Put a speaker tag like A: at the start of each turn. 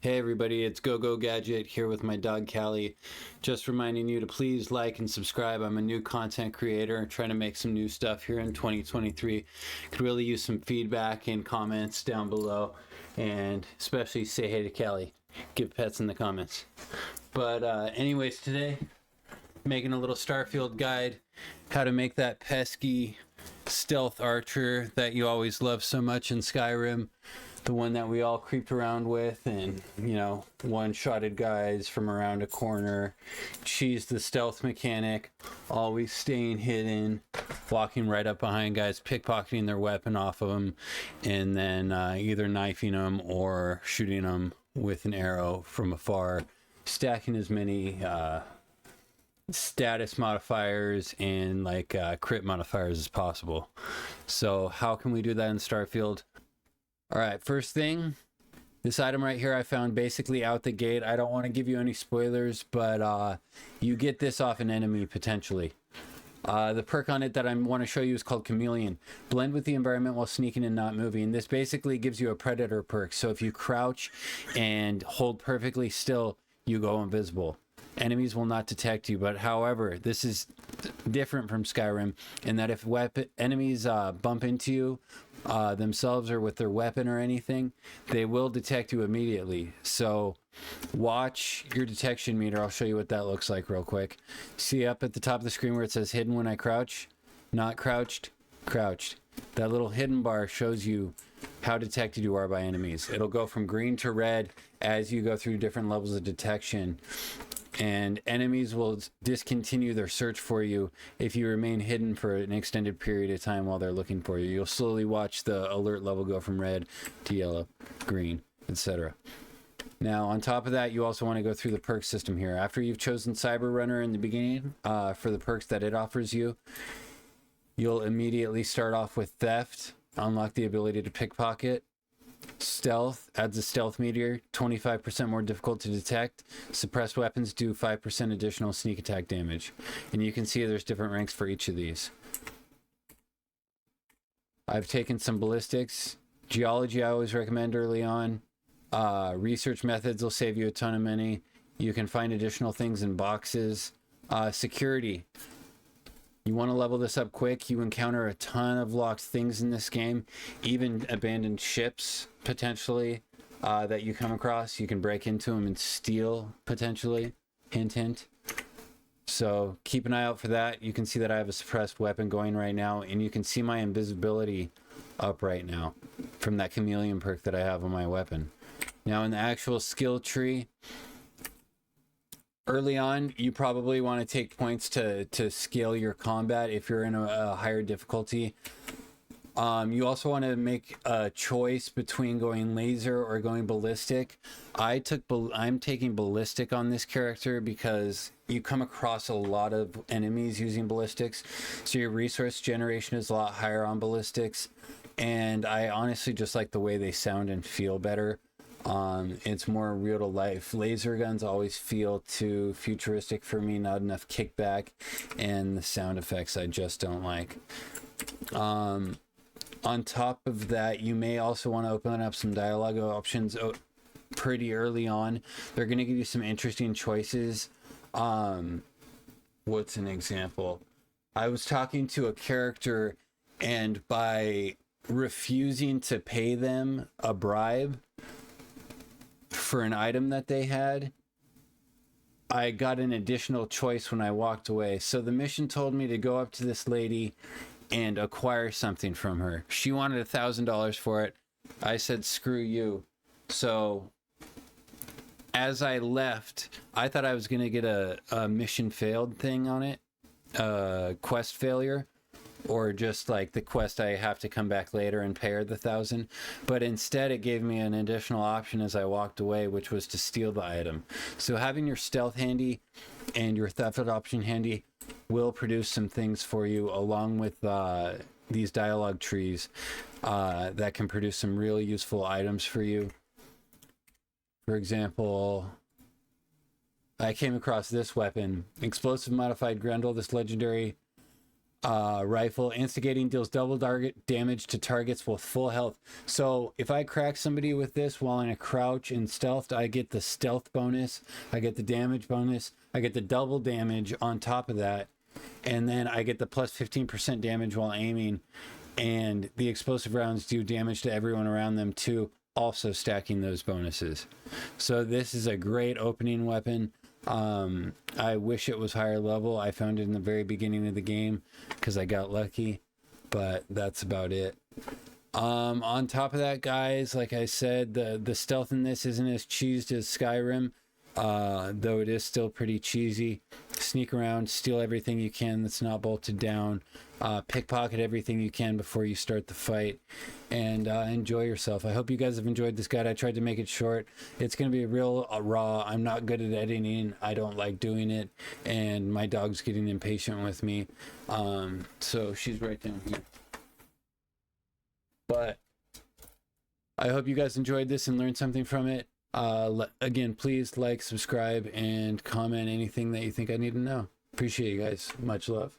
A: Hey everybody, it's Go Gadget here with my dog Cali. Just reminding you to please like and subscribe. I'm a new content creator trying to make some new stuff here in 2023. Could really use some feedback and comments down below, and especially say hey to Cali. Give pets in the comments. But anyways, today making a little Starfield guide, how to make that pesky stealth archer that you always love so much in Skyrim. The one that we all creeped around with and, you know, one-shotted guys from around a corner. She's the stealth mechanic, always staying hidden, walking right up behind guys, pickpocketing their weapon off of them, and then either knifing them or shooting them with an arrow from afar, stacking as many status modifiers and like crit modifiers as possible. So how can we do that in Starfield? All right, first thing, this item right here I found basically out the gate. I don't want to give you any spoilers, but you get this off an enemy potentially. The perk on it that I want to show you is called Chameleon. Blend with the environment while sneaking and not moving. This basically gives you a predator perk. So if you crouch and hold perfectly still, you go invisible. Enemies will not detect you, but however, this is different from Skyrim in that if enemies bump into you themselves or with their weapon or anything, they will detect you immediately. So watch your detection meter. I'll show you what that looks like real quick. See up at the top of the screen where it says hidden when I crouch? Not crouched, crouched. That little hidden bar shows you how detected you are by enemies. It'll go from green to red as you go through different levels of detection. And enemies will discontinue their search for you if you remain hidden for an extended period of time while they're looking for you. You'll slowly watch the alert level go from red to yellow, green, etc. Now, on top of that, you also want to go through the perk system here. After you've chosen Cyber Runner in the beginning for the perks that it offers you, you'll immediately start off with Theft, unlock the ability to pickpocket. Stealth adds a stealth meteor, 25% more difficult to detect. Suppressed weapons do 5% additional sneak attack damage. And you can see there's different ranks for each of these. I've taken some ballistics. Geology I always recommend early on. Research methods will save you a ton of money. You can find additional things in boxes. Security. You want to level this up quick. You encounter a ton of locked things in this game, even abandoned ships potentially that you come across. You can break into them and steal potentially. Hint, hint. So keep an eye out for that. You can see that I have a suppressed weapon going right now, and you can see my invisibility up right now from that chameleon perk that I have on my weapon. Now in the actual skill tree, early on, you probably want to take points to scale your combat if you're in a higher difficulty. You also want to make a choice between going laser or going ballistic. I'm taking ballistic on this character because you come across a lot of enemies using ballistics, so your resource generation is a lot higher on ballistics, and I honestly just like the way they sound and feel better. It's more real to life. Laser guns always feel too futuristic for me, not enough kickback, and the sound effects I just don't like. On top of that, you may also want to open up some dialogue options pretty early on. They're going to give you some interesting choices. What's an example? I was talking to a character, and by refusing to pay them a bribe for an item that they had, I got an additional choice when I walked away. So the mission told me to go up to this lady and acquire something from her. She wanted $1,000 for it. I said, screw you. So as I left, I thought I was going to get a mission failed thing on it, quest failure, or just like the quest I have to come back later and pay her the $1,000. But instead it gave me an additional option as I walked away, which was to steal the item. So having your stealth handy and your theft option handy will produce some things for you, along with these dialogue trees that can produce some really useful items for you. For example, I came across this weapon, explosive modified Grendel. This legendary rifle. Instigating deals double target damage to targets with full health. So if I crack somebody with this while in a crouch and stealthed, I get the stealth bonus, I get the damage bonus, I get the double damage on top of that, and then I get the plus 15% damage while aiming, and the explosive rounds do damage to everyone around them too, also stacking those bonuses. So this is a great opening weapon. I wish it was higher level. I found it in the very beginning of the game because I got lucky, but that's about it. On top of that, guys, like I said, the stealth in this isn't as cheesed as Skyrim, though it is still pretty cheesy. Sneak around, steal everything you can that's not bolted down, pickpocket everything you can before you start the fight, and enjoy yourself. I hope you guys have enjoyed this guide. I tried to make it short. It's going to be real raw. I'm not good at editing. I don't like doing it, and my dog's getting impatient with me. So she's right down here. But I hope you guys enjoyed this and learned something from it. Again, please like, subscribe, and comment anything that you think I need to know. Appreciate you guys. Much love.